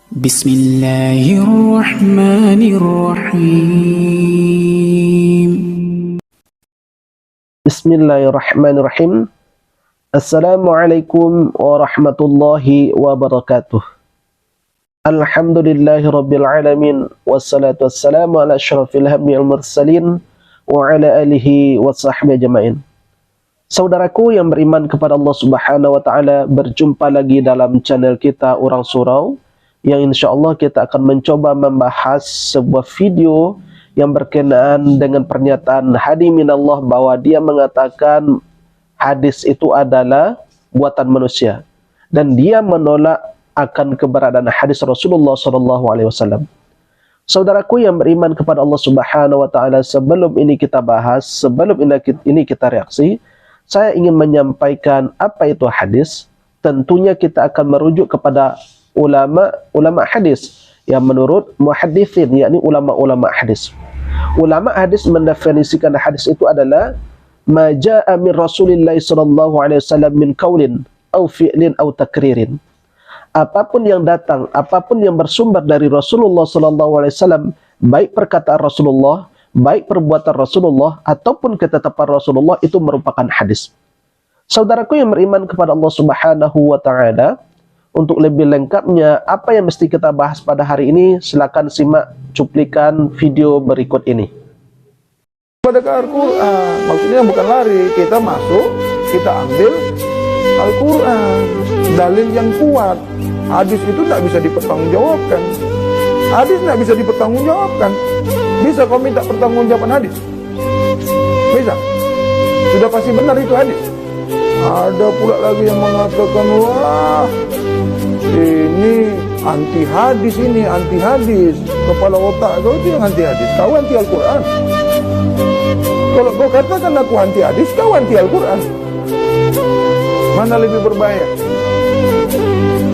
Bismillahirrahmanirrahim. Bismillahirrahmanirrahim. Assalamualaikum warahmatullahi wabarakatuh. Alhamdulillahirabbil alamin wassalatu wassalamu ala asyrafil anbiya'il mursalin wa ala alihi washabbihi ajmain. Saudaraku yang beriman kepada Allah Subhanahu wa taala, berjumpa lagi dalam channel kita Orang Surau, yang insyaallah kita akan mencoba membahas sebuah video yang berkenaan dengan pernyataan Hadi Minallah, bahwa dia mengatakan hadis itu adalah buatan manusia dan dia menolak akan keberadaan hadis Rasulullah SAW. Saudaraku yang beriman kepada Allah Subhanahu wa taala, sebelum ini kita bahas, sebelum ini kita reaksi, saya ingin menyampaikan apa itu hadis. Tentunya kita akan merujuk kepada ulama hadis yang menurut muhadditsin, yakni ulama-ulama hadis. Ulama hadis mendefinisikan hadis itu adalah ma jaa min Rasulillah sallallahu alaihi wasallam min qaulin au fi'lin au takririn. Apapun yang datang, apapun yang bersumber dari Rasulullah sallallahu alaihi wasallam, baik perkataan Rasulullah, baik perbuatan Rasulullah ataupun ketetapan Rasulullah, itu merupakan hadis. Saudaraku yang beriman kepada Allah Subhanahu wa taala, untuk lebih lengkapnya apa yang mesti kita bahas pada hari ini, silakan simak cuplikan video berikut ini. Pada ke Al-Quran, maksudnya bukan lari, kita masuk, kita ambil Al-Quran, dalil yang kuat. Hadis itu tak bisa dipertanggungjawabkan. Hadis tak bisa dipertanggungjawabkan. Bisa kau minta pertanggungjawaban hadis? Bisa. Sudah pasti benar itu hadis. Ada pula lagi yang mengatakan, wah, ini anti hadis, ini anti hadis. Kepala otak kau itu yang anti hadis, kau anti Al-Quran. Kalau kau katakan aku anti hadis, kau anti Al-Quran. Mana lebih berbahaya?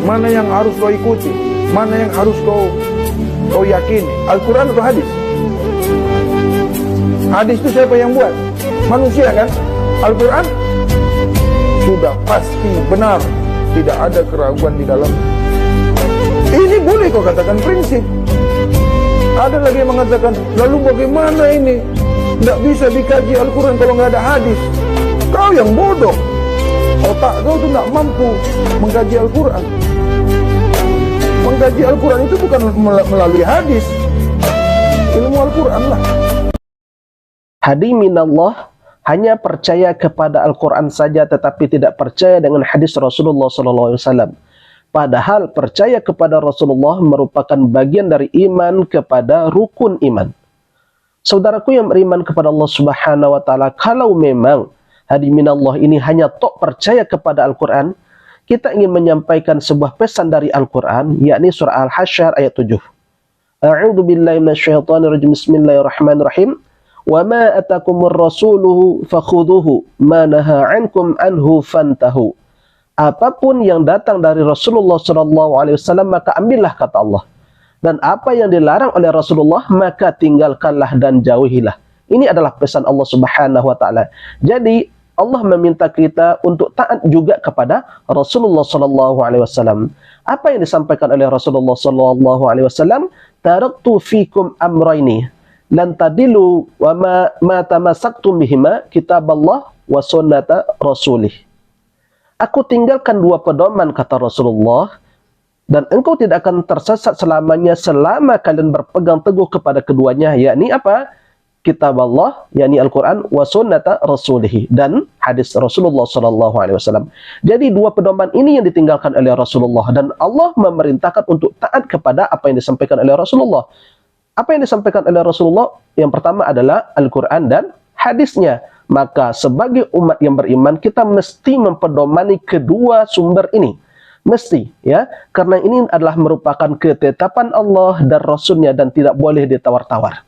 Mana yang harus kau ikuti? Mana yang harus kau yakini? Al-Quran atau hadis? Hadis itu siapa yang buat? Manusia kan? Al-Quran sudah pasti benar, tidak ada keraguan di dalam. Ini boleh kau katakan prinsip. Ada lagi yang mengatakan, lalu bagaimana ini? Tidak bisa dikaji Al-Quran kalau nggak ada hadis. Kau yang bodoh. Otak kau itu tidak mampu mengkaji Al-Quran. Mengkaji Al-Quran itu bukan melalui hadis. Ilmu Al-Quran lah. Hadi Minallah hanya percaya kepada Al-Quran saja, tetapi tidak percaya dengan hadis Rasulullah SAW. Padahal percaya kepada Rasulullah merupakan bagian dari iman kepada rukun iman. Saudaraku yang beriman kepada Allah Subhanahu wa taala, kalau memang Hadi Minallah ini hanya tok percaya kepada Al-Quran, kita ingin menyampaikan sebuah pesan dari Al-Quran, yakni surah Al-Hasyr ayat 7. A'udzu billahi minasyaitonir rajim. Bismillahirrahmanirrahim. Wa ma atakumur rasuluhu fakhuduhu ma naha ankum anhu fantahu. Apapun yang datang dari Rasulullah SAW, maka ambillah, kata Allah. Dan apa yang dilarang oleh Rasulullah, maka tinggalkanlah dan jauhilah. Ini adalah pesan Allah Subhanahu wa taala. Jadi Allah meminta kita untuk taat juga kepada Rasulullah SAW. Apa yang disampaikan oleh Rasulullah SAW? Taraktu fikum amrayni lan tadilu wa ma tamassaktum bihima kitaballah wa sunnata rasulih. Aku tinggalkan dua pedoman, kata Rasulullah, dan engkau tidak akan tersesat selamanya selama kalian berpegang teguh kepada keduanya, yakni apa? Kitab Allah, yakni Al-Quran, wa sunnata rasulihi, dan hadis Rasulullah SAW. Jadi dua pedoman ini yang ditinggalkan oleh Rasulullah, dan Allah memerintahkan untuk taat kepada apa yang disampaikan oleh Rasulullah. Apa yang disampaikan oleh Rasulullah? Yang pertama adalah Al-Quran dan hadisnya. Maka sebagai umat yang beriman, kita mesti mempedomani kedua sumber ini. Mesti, ya, karena ini adalah merupakan ketetapan Allah dan Rasulnya dan tidak boleh ditawar-tawar.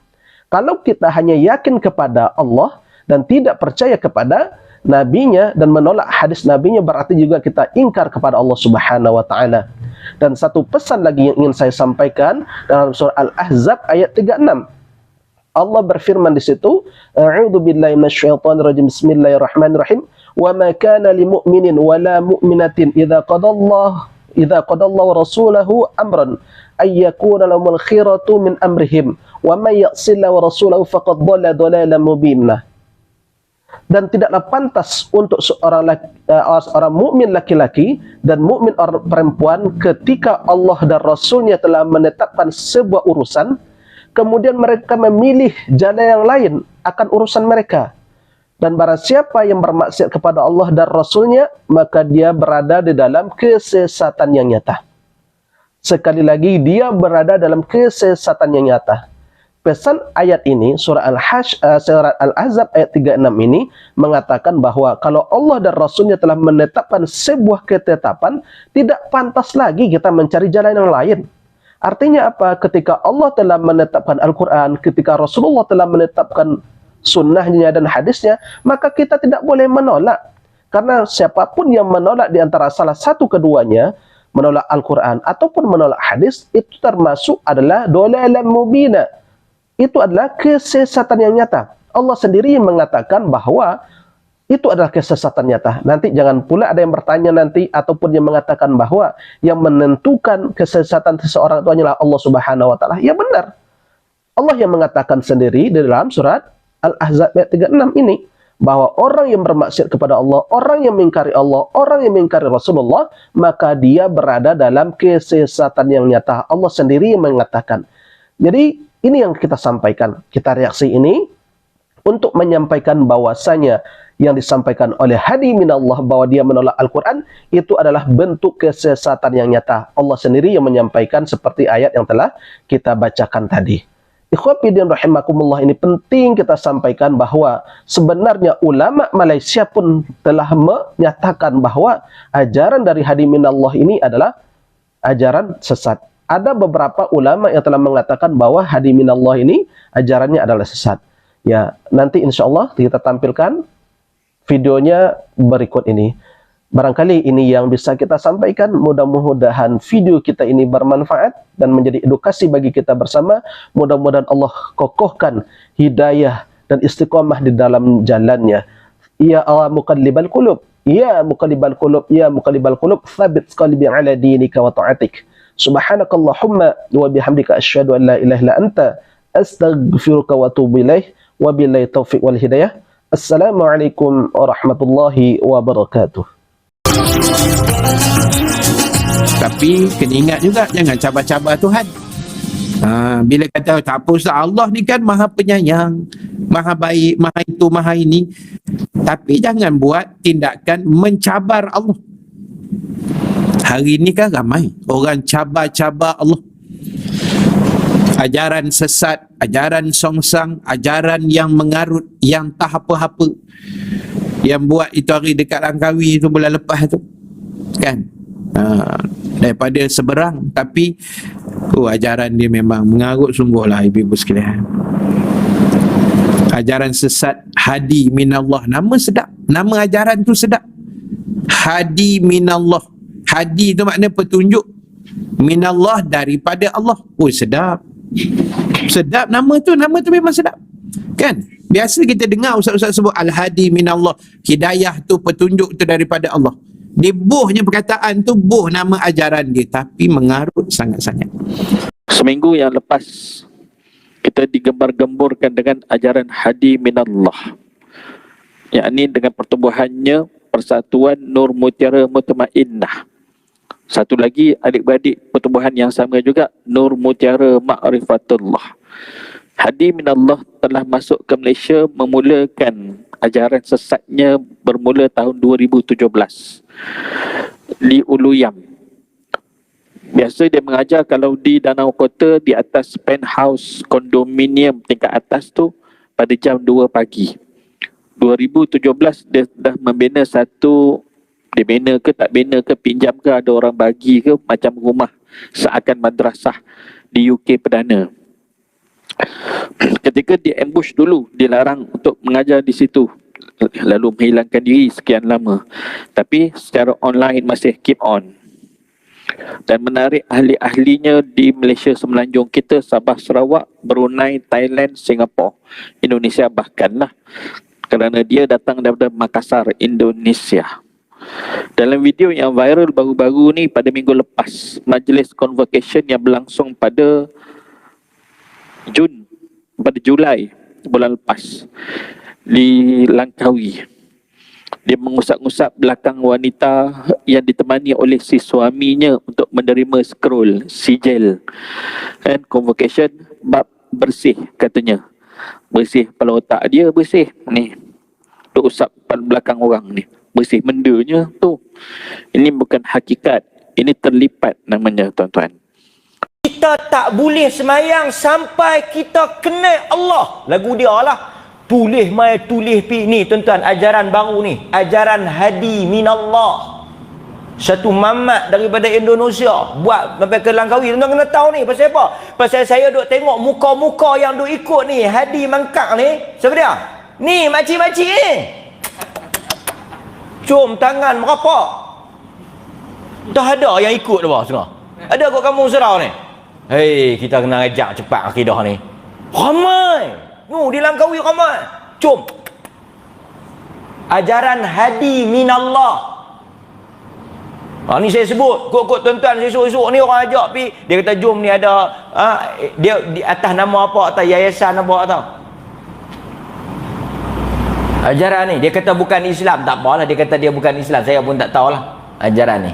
Kalau kita hanya yakin kepada Allah dan tidak percaya kepada nabinya dan menolak hadis nabinya, berarti juga kita ingkar kepada Allah Subhanahu wa taala. Dan satu pesan lagi yang ingin saya sampaikan dalam surah Al-Ahzab ayat 36. Allah berfirman di situ, A'udzu billahi minasyaitonir rajim. Bismillahirrahmanirrahim. Wa ma kana lil mu'minin wa la mu'minatin idza qadallahu idza qadallahu rasulahu amran ay yakuna lahumul khiratu min amrihim wa may ya'sillahu rasulahu faqad dhalla dhalalan mubina. Dan tidaklah pantas untuk seorang mukmin laki-laki dan mukmin perempuan ketika Allah dan Rasulnya telah menetapkan sebuah urusan, kemudian mereka memilih jalan yang lain akan urusan mereka. Dan barang siapa yang bermaksiat kepada Allah dan Rasulnya, maka dia berada di dalam kesesatan yang nyata. Sekali lagi, dia berada dalam kesesatan yang nyata. Pesan ayat ini, surah Al-Ahzab ayat 36 ini, mengatakan bahwa kalau Allah dan Rasulnya telah menetapkan sebuah ketetapan, tidak pantas lagi kita mencari jalan yang lain. Artinya apa? Ketika Allah telah menetapkan Al-Quran, ketika Rasulullah telah menetapkan sunnahnya dan hadisnya, maka kita tidak boleh menolak. Karena siapapun yang menolak di antara salah satu keduanya, menolak Al-Quran ataupun menolak hadis, itu termasuk adalah dhalalan mubina. Itu adalah kesesatan yang nyata. Allah sendiri mengatakan bahwa itu adalah kesesatan nyata. Nanti jangan pula ada yang bertanya nanti ataupun yang mengatakan bahwa yang menentukan kesesatan seseorang itu hanyalah Allah Subhanahu wa taala. Ya benar. Allah yang mengatakan sendiri di dalam surat Al-Ahzab ayat 36 ini bahwa orang yang bermaksiat kepada Allah, orang yang mengingkari Allah, orang yang mengingkari Rasulullah, maka dia berada dalam kesesatan yang nyata. Allah sendiri yang mengatakan. Jadi ini yang kita sampaikan. Kita reaksi ini untuk menyampaikan bahwasanya yang disampaikan oleh hadi minallah bahwa dia menolak Al-Quran itu adalah bentuk kesesatan yang nyata. Allah sendiri yang menyampaikan seperti ayat yang telah kita bacakan tadi. Ikhwafidin rahimakumullah, ini penting kita sampaikan bahwa sebenarnya ulama Malaysia pun telah menyatakan bahwa ajaran dari hadi minallah ini adalah ajaran sesat. Ada beberapa ulama yang telah mengatakan bahwa hadi minallah ini ajarannya adalah sesat. Ya, nanti insya Allah kita tampilkan videonya berikut ini. Barangkali ini yang bisa kita sampaikan. Mudah-mudahan video kita ini bermanfaat dan menjadi edukasi bagi kita bersama. Mudah-mudahan Allah kokohkan hidayah dan istiqamah di dalam jalannya. Ya Allah muqallibal qulub, ya muqallibal qulub, ya muqallibal qulub, tsabbit qalbi ala dinika wa ta'atik. Subhanakallahumma wa bihamdika asyhadu an la ilaha illa anta astaghfiruka wa atubu ilaih. Wabillahi taufiq wal hidayah. Assalamualaikum warahmatullahi wabarakatuh. Tapi kena ingat juga, jangan cabar-cabar Tuhan. Bila kata tak apa Ustaz, Allah ni kan maha penyayang, maha baik, maha itu, maha ini. Tapi jangan buat tindakan mencabar Allah. Hari ni kan ramai orang cabar-cabar Allah. Ajaran sesat, ajaran songsang, ajaran yang mengarut, yang tak apa-apa. Yang buat itu hari dekat Langkawi tu bulan lepas tu. Kan? Daripada seberang. Tapi ajaran dia memang mengarut sungguh lah ibu-ibu sekalian. Ajaran sesat hadi minallah. Nama sedap. Nama ajaran tu sedap. Hadi minallah. Hadi tu makna petunjuk. Minallah, daripada Allah. Oh sedap. Sedap nama tu memang sedap. Kan? Biasa kita dengar ustaz-ustaz sebut Al-Hadi minallah. Hidayah tu, petunjuk tu daripada Allah. Dia bohnya perkataan tu, boh nama ajaran dia. Tapi mengarut sangat-sangat. Seminggu yang lepas, kita digembar-gemburkan dengan ajaran hadi minallah. Yakni dengan pertubuhannya Persatuan Nur Mutiara Mutmainnah. Satu lagi adik-beradik pertubuhan yang sama juga, Nur Mutiara Ma'rifatullah. Hadi minallah telah masuk ke Malaysia memulakan ajaran sesatnya bermula tahun 2017 di Uluyam. Biasa dia mengajar kalau di Danau Kota, di atas penthouse kondominium tingkat atas tu pada jam 2 pagi. 2017 dia dah membina satu. Dia bina ke tak bina ke, pinjam ke, ada orang bagi ke, macam rumah seakan madrasah di UK Perdana. Ketika dia ambush dulu, dilarang untuk mengajar di situ, lalu menghilangkan diri sekian lama. Tapi secara online masih keep on. Dan menarik ahli-ahlinya di Malaysia Semenanjung kita, Sabah, Sarawak, Brunei, Thailand, Singapura, Indonesia bahkanlah. Kerana dia datang daripada Makassar, Indonesia. Dalam video yang viral baru-baru ni pada minggu lepas, majlis convocation yang berlangsung pada Julai bulan lepas di Langkawi, dia mengusap-ngusap belakang wanita yang ditemani oleh si suaminya untuk menerima scroll sijil and convocation bab bersih, katanya bersih kepala otak dia, bersih ni duk usap belakang orang ni, bersih bendanya tu. Ini bukan hakikat, ini terlipat namanya tuan-tuan. Kita tak boleh semayang sampai kita kenal Allah. Lagu dia lah. Tulis mai tulis pi ni tuan-tuan, ajaran baru ni, ajaran hadi minallah. Satu mamat daripada Indonesia buat sampai ke Langkawi. Tuan-tuan kena tahu ni pasal apa? Pasal saya duk tengok muka-muka yang duk ikut ni, hadi mangkak ni. Siapa dia? Ni makcik-makcik ni. Cium tangan merapak. Dah ada yang ikut dah setengah. Ada kat kampung Serau ni. Hei, kita kena ajak cepat akidah ni. Ramai. Di Langkawi ramai. Cium. Ajaran hadi minallah. Ni saya sebut. Kok tuan-tuan saya esok-esok ni orang ajak pi. Dia kata jom ni ada. Dia di atas nama apa? Atas yayasan apa tau. Ajaran ni. Dia kata bukan Islam. Tak apalah. Dia kata dia bukan Islam. Saya pun tak tahulah ajaran ni.